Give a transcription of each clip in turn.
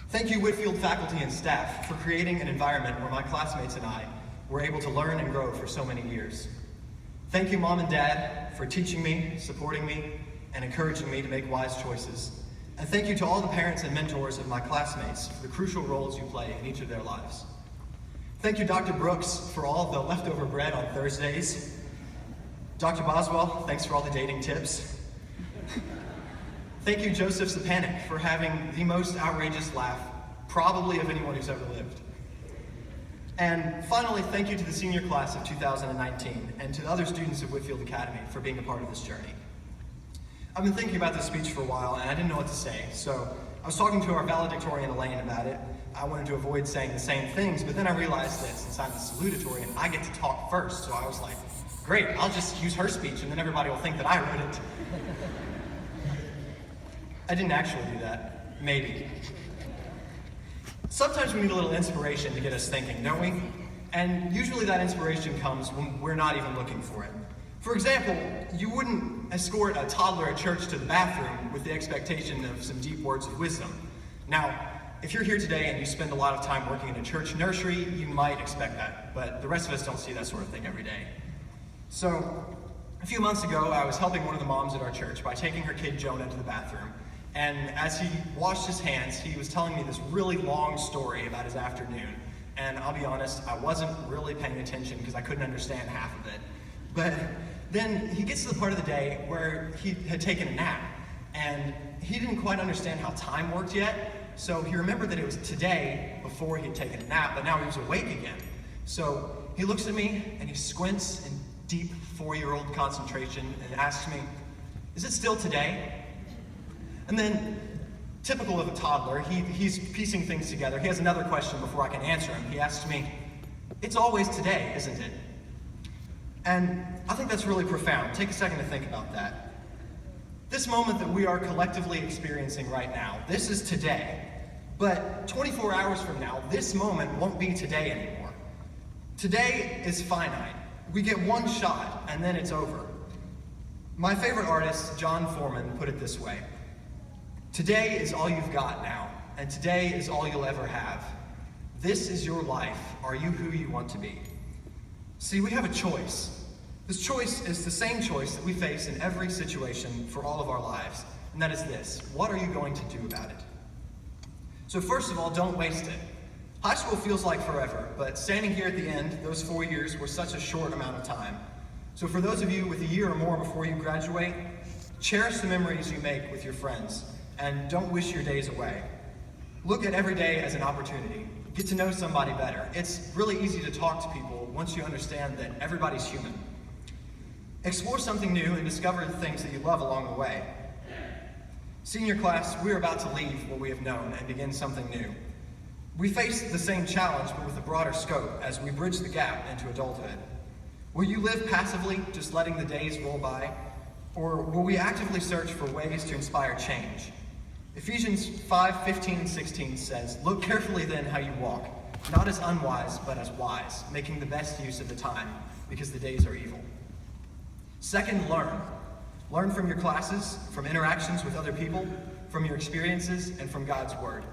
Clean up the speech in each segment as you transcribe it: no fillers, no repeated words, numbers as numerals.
Thank you, Whitfield faculty and staff, for creating an environment where my classmates and I were able to learn and grow for so many years. Thank you, Mom and Dad, for teaching me, supporting me, and encouraging me to make wise choices. And thank you to all the parents and mentors of my classmates for the crucial roles you play in each of their lives. Thank you, Dr. Brooks, for all of the leftover bread on Thursdays. Dr. Boswell, thanks for all the dating tips. Thank you, Joseph Sapanic, for having the most outrageous laugh, probably of anyone who's ever lived. And finally, thank you to the senior class of 2019 and to the other students of Whitfield Academy for being a part of this journey. I've been thinking about this speech for a while and I didn't know what to say, so I was talking to our valedictorian Elaine about it. I wanted to avoid saying the same things, but then I realized that since I'm the salutatorian, I get to talk first, so I was like, great, I'll just use her speech and then everybody will think that I wrote it. I didn't actually do that. Maybe. Sometimes we need a little inspiration to get us thinking, don't we? And usually that inspiration comes when we're not even looking for it. For example, you wouldn't escort a toddler at church to the bathroom with the expectation of some deep words of wisdom. Now, if you're here today and you spend a lot of time working in a church nursery, you might expect that, but the rest of us don't see that sort of thing every day. So, a few months ago, I was helping one of the moms at our church by taking her kid Jonah to the bathroom. And as he washed his hands, he was telling me this really long story about his afternoon. And I'll be honest, I wasn't really paying attention because I couldn't understand half of it. But then he gets to the part of the day where he had taken a nap. And he didn't quite understand how time worked yet. So he remembered that it was today before he had taken a nap, but now he was awake again. So he looks at me and he squints in deep 4-year-old concentration and asks me, "Is it still today?" And then, typical of a toddler, he's piecing things together. He has another question before I can answer him. He asks me, "It's always today, isn't it?" And I think that's really profound. Take a second to think about that. This moment that we are collectively experiencing right now, this is today. But 24 hours from now, this moment won't be today anymore. Today is finite. We get one shot, and then it's over. My favorite artist, John Foreman, put it this way: "Today is all you've got now, and today is all you'll ever have. This is your life. Are you who you want to be?" See, we have a choice. This choice is the same choice that we face in every situation for all of our lives, and that is this: what are you going to do about it? So first of all, don't waste it. High school feels like forever, but standing here at the end, those 4 years were such a short amount of time. So for those of you with a year or more before you graduate, cherish the memories you make with your friends. And don't wish your days away. Look at every day as an opportunity. Get to know somebody better. It's really easy to talk to people once you understand that everybody's human. Explore something new and discover the things that you love along the way. Senior class, we're about to leave what we have known and begin something new. We face the same challenge, but with a broader scope as we bridge the gap into adulthood. Will you live passively, just letting the days roll by? Or will we actively search for ways to inspire change? Ephesians 5:15 and 16 says, "Look carefully then how you walk, not as unwise, but as wise, making the best use of the time, because the days are evil." Second, learn. Learn from your classes, from interactions with other people, from your experiences, and from God's Word.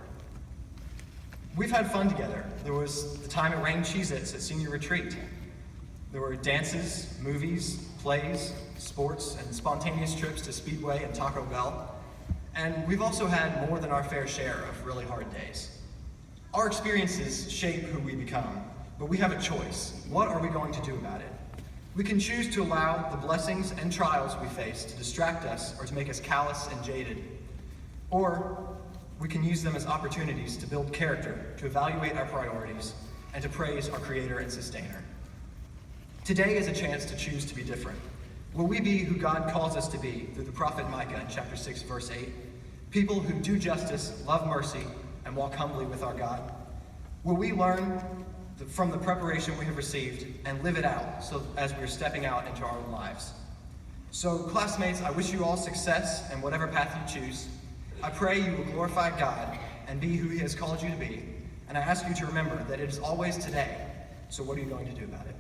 We've had fun together. There was the time it rained Cheez-Its at senior retreat. There were dances, movies, plays, sports, and spontaneous trips to Speedway and Taco Bell. And we've also had more than our fair share of really hard days. Our experiences shape who we become, but we have a choice. What are we going to do about it? We can choose to allow the blessings and trials we face to distract us or to make us callous and jaded. Or we can use them as opportunities to build character, to evaluate our priorities, and to praise our Creator and Sustainer. Today is a chance to choose to be different. Will we be who God calls us to be through the prophet Micah in chapter 6, verse 8? People who do justice, love mercy, and walk humbly with our God? Will we learn from the preparation we have received and live it out so as we're stepping out into our own lives? So, classmates, I wish you all success in whatever path you choose. I pray you will glorify God and be who He has called you to be. And I ask you to remember that it is always today. So what are you going to do about it?